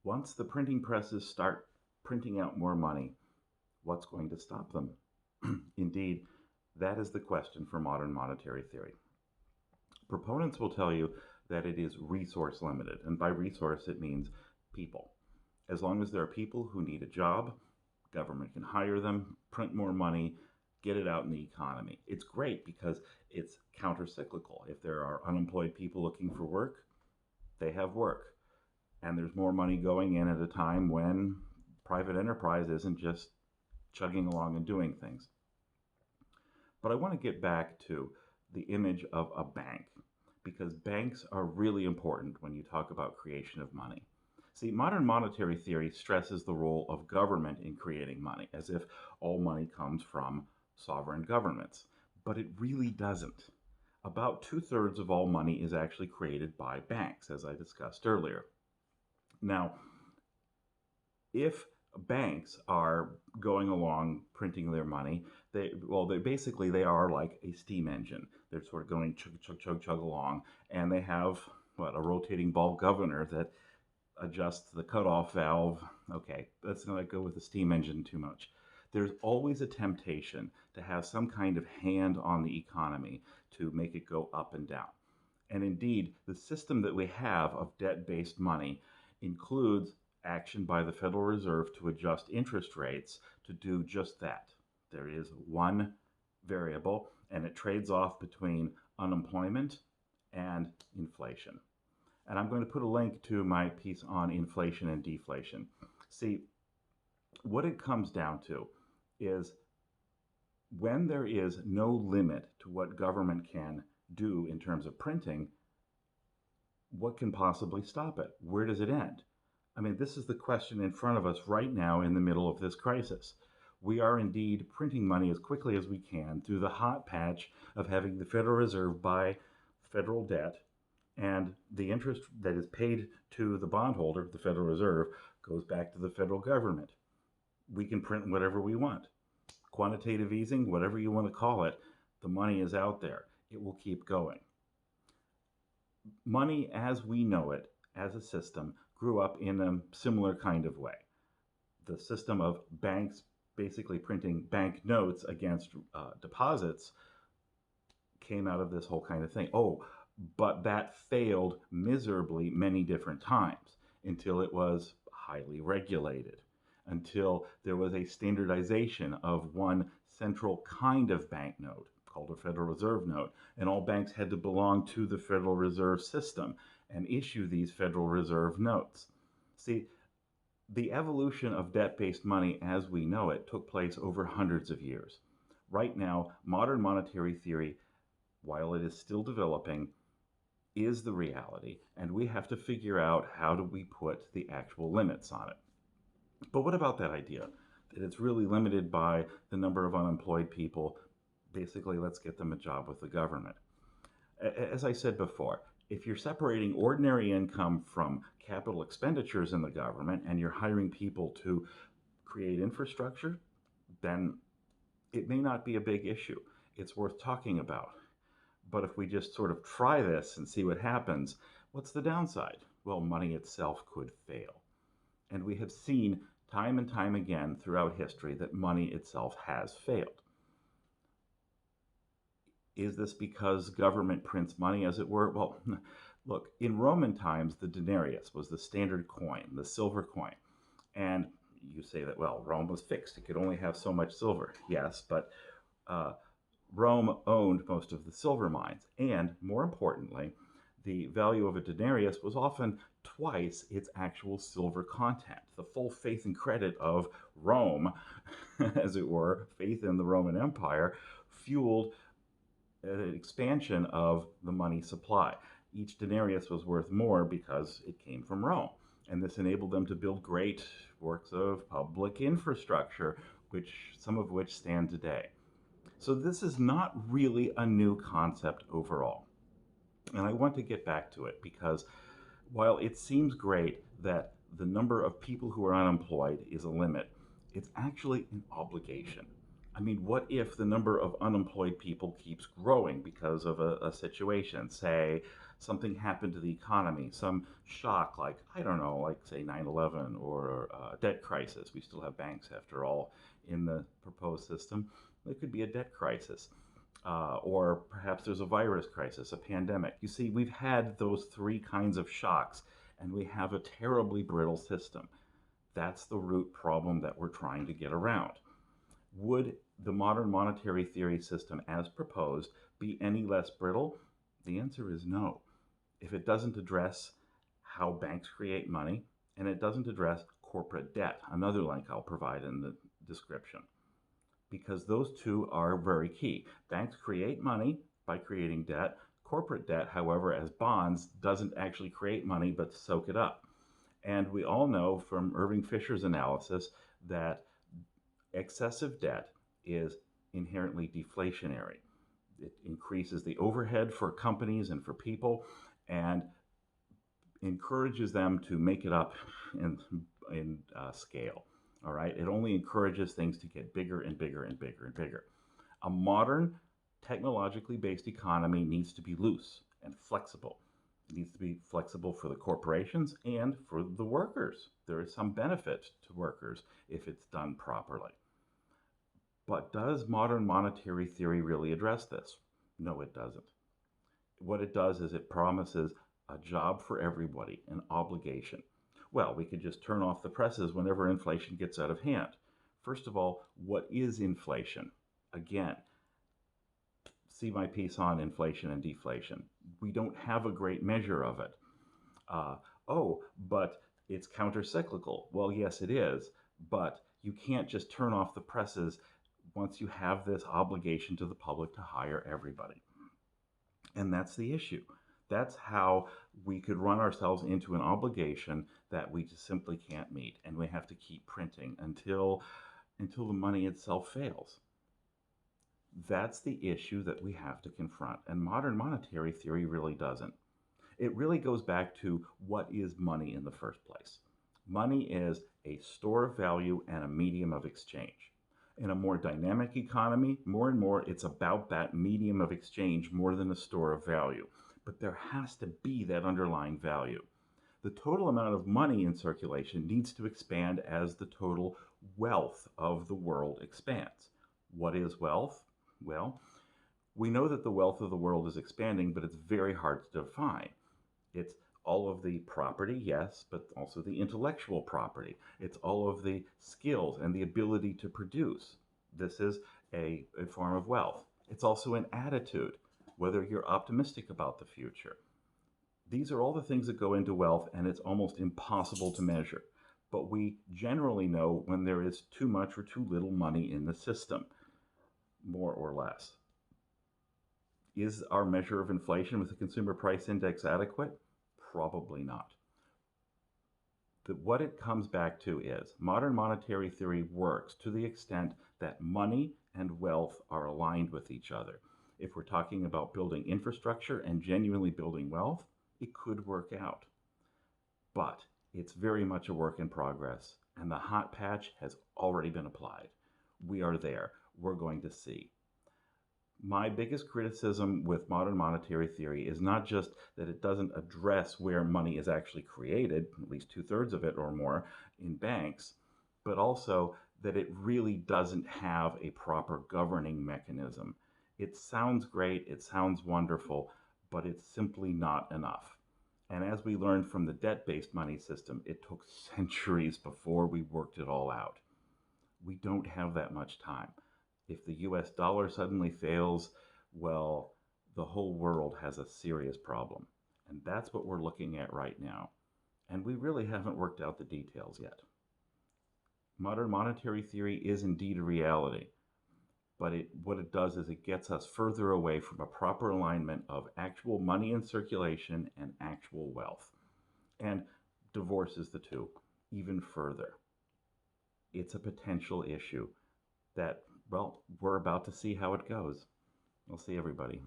Once the printing presses start printing out more money, what's going to stop them? Indeed, that is the question for modern monetary theory. Proponents will tell you that it is resource limited, and by resource it means people. As long as there are people who need a job, government can hire them, print more money, get it out in the economy. It's great because it's counter-cyclical. If there are unemployed people looking for work, they have work. And there's more money going in at a time when private enterprise isn't just chugging along and doing things. But I want to get back to the image of a bank because banks are really important when you talk about creation of money. See, modern monetary theory stresses the role of government in creating money, as if all money comes from sovereign governments. But it really doesn't. About two-thirds of all money is actually created by banks, as I discussed earlier. Now, if banks are going along printing their money, they are like a steam engine. They're sort of going chug chug chug chug along, and they have a rotating ball governor that adjusts the cutoff valve. Okay, let's not go with the steam engine too much. There's always a temptation to have some kind of hand on the economy to make it go up and down. And indeed, the system that we have of debt-based money includes action by the Federal Reserve to adjust interest rates to do just that. There is one variable, and it trades off between unemployment and inflation. And I'm going to put a link to my piece on inflation and deflation. See, what it comes down to is when there is no limit to what government can do in terms of printing, what can possibly stop it? Where does it end? I mean, this is the question in front of us right now in the middle of this crisis. We are indeed printing money as quickly as we can through the hot patch of having the Federal Reserve buy federal debt, and the interest that is paid to the bondholder, the Federal Reserve, goes back to the federal government. We can print whatever we want. Quantitative easing, whatever you want to call it, the money is out there. It will keep going. Money as we know it, as a system, grew up in a similar kind of way. The system of banks basically printing bank notes against deposits came out of this whole kind of thing. Oh, but that failed miserably many different times until it was highly regulated, until there was a standardization of one central kind of banknote called a Federal Reserve note, and all banks had to belong to the Federal Reserve system and issue these Federal Reserve notes. See, the evolution of debt-based money as we know it took place over hundreds of years. Right now, modern monetary theory, while it is still developing, is the reality, and we have to figure out how do we put the actual limits on it. But what about that idea that it's really limited by the number of unemployed people? Basically, let's get them a job with the government. As I said before, if you're separating ordinary income from capital expenditures in the government and you're hiring people to create infrastructure, then it may not be a big issue. It's worth talking about. But if we just sort of try this and see what happens, what's the downside? Well, money itself could fail. And we have seen time and time again throughout history that money itself has failed. Is this because government prints money, as it were? Well, look, in Roman times, the denarius was the standard coin, the silver coin. And you say that, well, Rome was fixed. It could only have so much silver. Yes, but Rome owned most of the silver mines. And more importantly, the value of a denarius was often twice its actual silver content. The full faith and credit of Rome, as it were, faith in the Roman Empire, fueled an expansion of the money supply. Each denarius was worth more because it came from Rome. And this enabled them to build great works of public infrastructure, some of which stand today. So this is not really a new concept overall. And I want to get back to it because while it seems great that the number of people who are unemployed is a limit, it's actually an obligation. I mean, what if the number of unemployed people keeps growing because of a situation? Say, something happened to the economy, some shock like, I don't know, like say 9/11 or a debt crisis. We still have banks, after all, in the proposed system. There could be a debt crisis. Or perhaps there's a virus crisis, a pandemic. You see, we've had those three kinds of shocks, and we have a terribly brittle system. That's the root problem that we're trying to get around. Would the modern monetary theory system, as proposed, be any less brittle? The answer is no. If it doesn't address how banks create money, and it doesn't address corporate debt, another link I'll provide in the description, because those two are very key. Banks create money by creating debt. Corporate debt, however, as bonds, doesn't actually create money but soak it up. And we all know from Irving Fisher's analysis that excessive debt is inherently deflationary. It increases the overhead for companies and for people and encourages them to make it up in scale. All right, it only encourages things to get bigger and bigger and bigger and bigger. A modern, technologically based economy needs to be loose and flexible. It needs to be flexible for the corporations and for the workers. There is some benefit to workers if it's done properly. But does modern monetary theory really address this? No, it doesn't. What it does is it promises a job for everybody, an obligation. Well, we could just turn off the presses whenever inflation gets out of hand. First of all, what is inflation? Again, see my piece on inflation and deflation. We don't have a great measure of it. But it's countercyclical. Well, yes, it is, but you can't just turn off the presses once you have this obligation to the public to hire everybody. And that's the issue. That's how we could run ourselves into an obligation that we just simply can't meet, and we have to keep printing until the money itself fails. That's the issue that we have to confront, and modern monetary theory really doesn't. It really goes back to what is money in the first place. Money is a store of value and a medium of exchange. In a more dynamic economy, more and more it's about that medium of exchange more than a store of value. But there has to be that underlying value. The total amount of money in circulation needs to expand as the total wealth of the world expands. What is wealth? Well, we know that the wealth of the world is expanding, but it's very hard to define. It's all of the property, yes, but also the intellectual property. It's all of the skills and the ability to produce. This is a form of wealth. It's also an attitude, whether you're optimistic about the future. These are all the things that go into wealth, and it's almost impossible to measure. But we generally know when there is too much or too little money in the system, more or less. Is our measure of inflation with the consumer price index adequate? Probably not. What it comes back to is modern monetary theory works to the extent that money and wealth are aligned with each other. If we're talking about building infrastructure and genuinely building wealth, it could work out. But it's very much a work in progress, and the hot patch has already been applied. We are there. We're going to see. My biggest criticism with modern monetary theory is not just that it doesn't address where money is actually created, at least 2/3 of it or more, in banks, but also that it really doesn't have a proper governing mechanism. It sounds great, it sounds wonderful, but it's simply not enough. And as we learned from the debt-based money system, it took centuries before we worked it all out. We don't have that much time. If the US dollar suddenly fails, well, the whole world has a serious problem. And that's what we're looking at right now. And we really haven't worked out the details yet. Modern monetary theory is indeed a reality, but what it does is it gets us further away from a proper alignment of actual money in circulation and actual wealth, and divorces the two even further. It's a potential issue that, well, we're about to see how it goes. We'll see everybody.